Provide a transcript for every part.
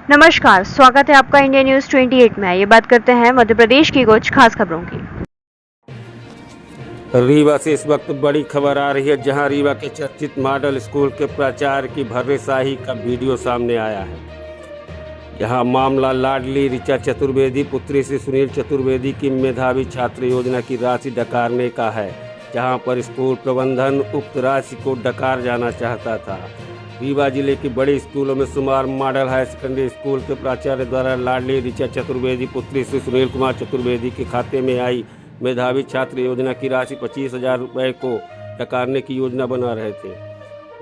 नमस्कार, स्वागत है आपका इंडिया न्यूज 28 में। ये बात करते हैं मध्य प्रदेश की कुछ खास खबरों की। रीवा से इस वक्त बड़ी खबर आ रही है, जहां रीवा के चर्चित मॉडल स्कूल के प्राचार्य की भर्रेशाही का वीडियो सामने आया है। यहां मामला लाडली ऋचा चतुर्वेदी पुत्री से सुनील चतुर्वेदी की मेधावी छात्र योजना की राशि डकारने का है, जहां पर स्कूल प्रबंधन उक्त राशि को डकार जाना चाहता था। रीवा जिले के बड़े स्कूलों में शुमार मॉडल हायर सेकेंडरी स्कूल के प्राचार्य द्वारा लाडली ऋचा चतुर्वेदी पुत्री से सुनील कुमार चतुर्वेदी के खाते में आई मेधावी छात्र योजना की राशि 25,000 रुपये को डकारने की योजना बना रहे थे।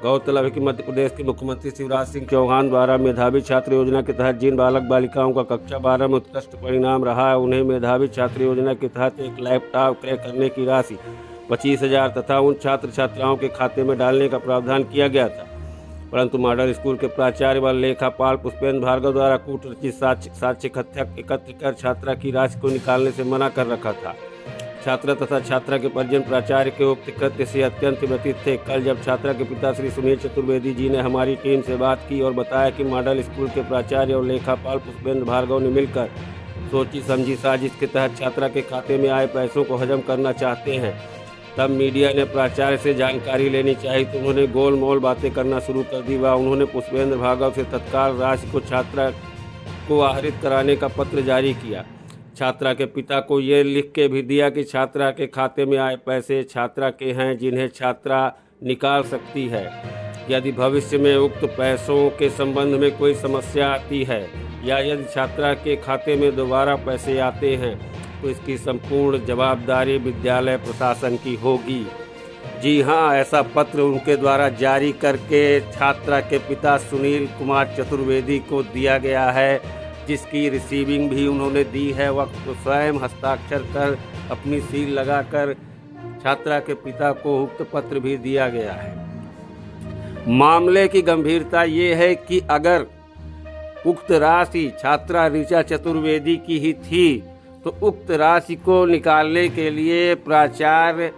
गौरतलब है कि मध्य प्रदेश के मुख्यमंत्री शिवराज सिंह चौहान द्वारा मेधावी छात्र योजना के तहत जिन बालक बालिकाओं का कक्षा 12 में उत्कृष्ट परिणाम रहा है, उन्हें मेधावी छात्र योजना के तहत एक लैपटॉप क्रय करने की राशि 25,000 तथा उन छात्र छात्राओं के खाते में डालने का प्रावधान किया गया था। परंतु मॉडल स्कूल के प्राचार्य व लेखापाल पुष्पेंद्र भार्गव द्वारा कूट रचित साक्ष्य कथ्य एकत्र कर छात्रा की राशि को निकालने से मना कर रखा था। छात्रा तथा छात्रा के परिजन प्राचार्य के उक्त कृत्य से अत्यंत व्यथित थे। कल जब छात्रा के पिता श्री सुनील चतुर्वेदी जी ने हमारी टीम से बात की और बताया कि मॉडल स्कूल के प्राचार्य और लेखापाल पुष्पेंद्र भार्गव ने मिलकर सोची समझी साजिश के तहत छात्रा के खाते में आए पैसों को हजम करना चाहते हैं, तब मीडिया ने प्राचार्य से जानकारी लेनी चाहिए तो उन्होंने गोलमोल बातें करना शुरू कर दी व उन्होंने पुष्पेंद्र भार्गव से तत्काल राशि को छात्रा को आहरित कराने का पत्र जारी किया। छात्रा के पिता को ये लिख के भी दिया कि छात्रा के खाते में आए पैसे छात्रा के हैं, जिन्हें छात्रा निकाल सकती है। यदि भविष्य में उक्त पैसों के संबंध में कोई समस्या आती है या यदि छात्रा के खाते में दोबारा पैसे आते हैं तो इसकी संपूर्ण जवाबदारी विद्यालय प्रशासन की होगी। जी हाँ, ऐसा पत्र उनके द्वारा जारी करके छात्रा के पिता सुनील कुमार चतुर्वेदी को दिया गया है, जिसकी रिसीविंग भी उन्होंने दी है। वक्त तो स्वयं हस्ताक्षर कर अपनी सील लगाकर छात्रा के पिता को उक्त पत्र भी दिया गया है। मामले की गंभीरता ये है कि अगर उक्त राशि छात्रा ऋचा चतुर्वेदी की ही थी तो उक्त राशि को निकालने के लिए प्राचार्य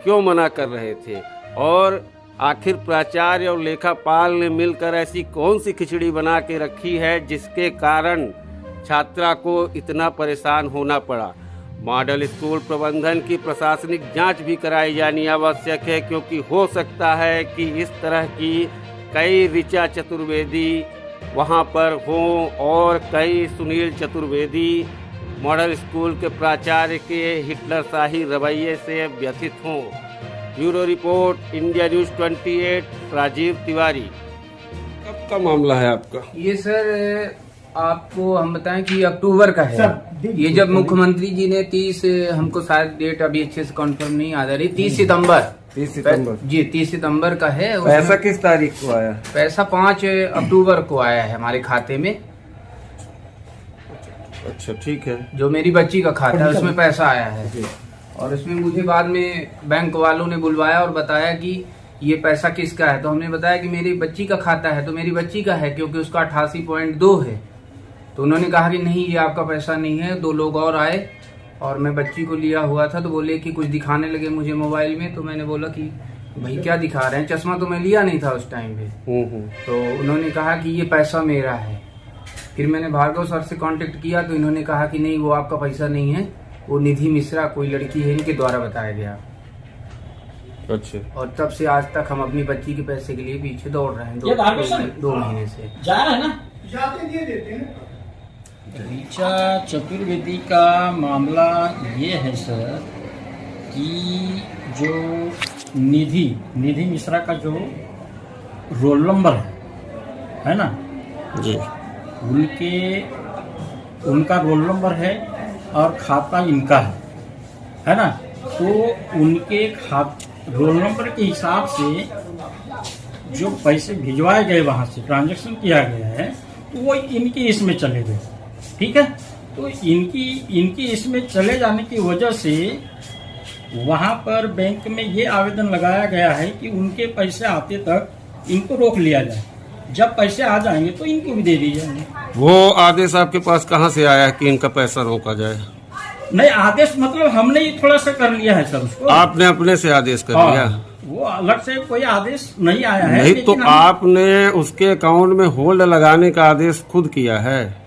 क्यों मना कर रहे थे, और आखिर प्राचार्य और लेखापाल ने मिलकर ऐसी कौन सी खिचड़ी बना के रखी है जिसके कारण छात्रा को इतना परेशान होना पड़ा। मॉडल स्कूल प्रबंधन की प्रशासनिक जांच भी कराई जानी आवश्यक है, क्योंकि हो सकता है कि इस तरह की कई ऋचा चतुर्वेदी वहां पर हों और कई सुनील चतुर्वेदी मॉडल स्कूल के प्राचार्य के हिटलरशाही रवैये से व्यथित हों। Bureau report, India news 28, Rajiv Tiwari. कब का मामला है आपका? ये सर आपको हम बताएं कि अक्टूबर का है। ये जब मुख्यमंत्री जी ने 30, हमको शायद डेट अभी अच्छे से कंफर्म नहीं याद आ रही, 30 सितंबर जी 30 सितंबर का है। पैसा किस तारीख को आया? पैसा 5 अक्टूबर को आया है हमारे खाते में। अच्छा, ठीक है। जो मेरी बच्ची का खाता है उसमें पैसा आया है, और उसमें मुझे बाद में बैंक वालों ने बुलवाया और बताया कि ये पैसा किसका है। तो हमने बताया कि मेरी बच्ची का खाता है, तो मेरी बच्ची का है क्योंकि उसका 88.2 है। तो उन्होंने कहा कि नहीं, ये आपका पैसा नहीं है। 2 लोग और आए और मैं बच्ची को लिया हुआ था, तो बोले कि कुछ दिखाने लगे मुझे मोबाइल में। तो मैंने बोला कि भाई क्या दिखा रहे हैं, चश्मा तो मैं लिया नहीं था उस टाइम पे। तो उन्होंने कहा कि ये पैसा मेरा है। फिर मैंने भार्गव सर से कांटेक्ट किया तो इन्होंने कहा कि नहीं, वो आपका पैसा नहीं है, वो निधि मिश्रा कोई लड़की है, इनके द्वारा बताया गया। अच्छा। और तब से आज तक हम अपनी बच्ची के पैसे के लिए पीछे दौड़ रहे हैं, 2 महीने से जा रहा है ना। जाते दिए देते हैं। ऋचा चतुर्वेदी का मामला ये है सर कि जो निधि मिश्रा का जो रोल नंबर है ना जी, उनका रोल नंबर है और खाता इनका है ना। तो उनके रोल नंबर के हिसाब से जो पैसे भिजवाए गए वहाँ से ट्रांजैक्शन किया गया है, तो वो इनकी इसमें चले गए। ठीक है, तो इनकी इसमें चले जाने की वजह से वहाँ पर बैंक में ये आवेदन लगाया गया है कि उनके पैसे आते तक इनको रोक लिया जाए, जब पैसे आ जाएंगे तो इनको भी दे दिए जाएंगे। वो आदेश आपके पास कहाँ से आया है कि इनका पैसा रोका जाए? नहीं, आदेश मतलब हमने ही थोड़ा सा कर लिया है सर उसको। आपने अपने से आदेश कर हाँ, दिया? वो अलग से कोई आदेश नहीं आया है। नहीं तो लेकिन हम- आपने उसके अकाउंट में होल्ड लगाने का आदेश खुद किया है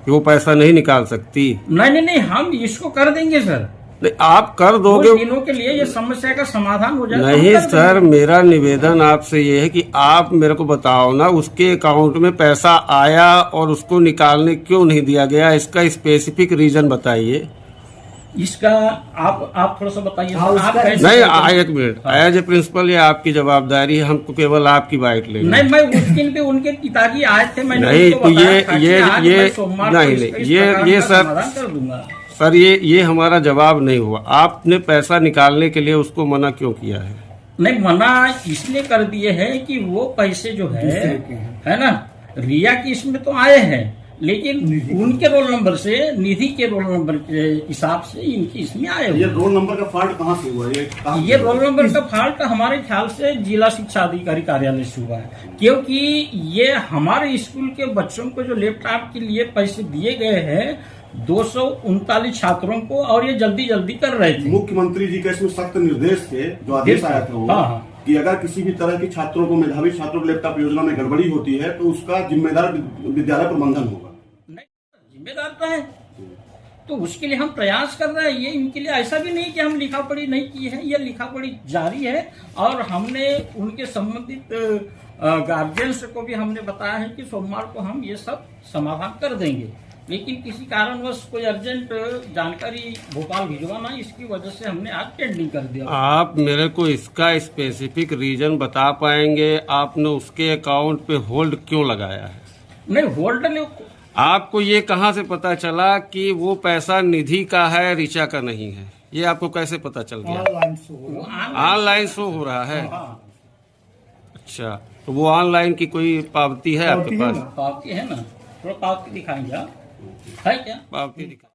कि वो पैसा नहीं निकाल सकती। नहीं, हम इसको कर देंगे सर। नहीं, आप कर दोगे। कुछ दिनों के लिए ये समस्या का समाधान हो जाए तो हम नहीं कर सर, देंगे। मेरा निवेदन आपसे ये है कि आप मेरे को बताओ ना, उसके अकाउंट में पैसा आया और उसको निकालने क्यों नहीं दिया गया, इसका स्पेसिफिक रीजन बताइए। इसका आप थोड़ा सा बताइए हाँ, सर, आप उसका- कैसे- नहीं, एक मिनट, एज ए प्रिंसिपल ये आपकी जवाबदारी है, हमको केवल आपकी बाइट लेनी है। नहीं, मैं उस दिन पे उनके पिताजी आए थे, मैंने नहीं, उनको तो बताया था कि आज ये मैं सोमवार को नहीं, इसका इस ये प्रकार का सर- समाधान कर दूंगा। सर ये हमारा जवाब नहीं हुआ। आपने पैसा निकालने के लिए उसको मना क्यों किया है? नहीं, मना इसलिए कर दिए है कि वो पैसे जो है ना, रिया की इसमें तो आए हैं, लेकिन उनके रोल नंबर से, निधि के रोल नंबर के हिसाब से इनकी इसमें आए हुए ये हैं। रोल नंबर का फॉल्ट कहाँ से हुआ? ये रोल नंबर का फॉल्ट हमारे ख्याल से जिला शिक्षा अधिकारी कार्यालय से हुआ है, क्योंकि ये हमारे स्कूल के बच्चों को जो लैपटॉप के लिए पैसे दिए गए हैं 239 छात्रों को, और ये जल्दी कर रहे थे। मुख्यमंत्री जी का इसमें सख्त निर्देश थे, जो आदेश आया था वो, हाँ। कि अगर किसी भी तरह की छात्रों को, मेधावी छात्रों को लैपटॉप योजना में गड़बड़ी होती है तो उसका जिम्मेदार विद्यालय प्रबंधन होगा। नहीं, जिम्मेदार तो है, तो उसके लिए हम प्रयास कर रहे हैं। ये इनके लिए ऐसा भी नहीं कि हम लिखा पढ़ी नहीं की है, ये लिखा पढ़ी जारी है, और हमने उनके संबंधित गार्जियंस को भी हमने बताया है कि सोमवार को हम ये सब समाधान कर देंगे, लेकिन किसी कारणवश कोई अर्जेंट जानकारी भोपाल भिजवाना, इसकी वजह से हमने आज पेंडिंग कर दिया। आप मेरे को इसका स्पेसिफिक रीजन बता पाएंगे, आपने उसके अकाउंट पे होल्ड क्यों लगाया है? नहीं, होल्ड आपको ये कहाँ से पता चला कि वो पैसा निधि का है, ऋचा का नहीं है? ये आपको कैसे पता चल गया? ऑनलाइन शो हो रहा है। हाँ, अच्छा, तो वो ऑनलाइन की कोई पावती है आपके पास? पावती है ना, थोड़ा पावती दिखाएंगे आप, है क्या? पावती दिखा।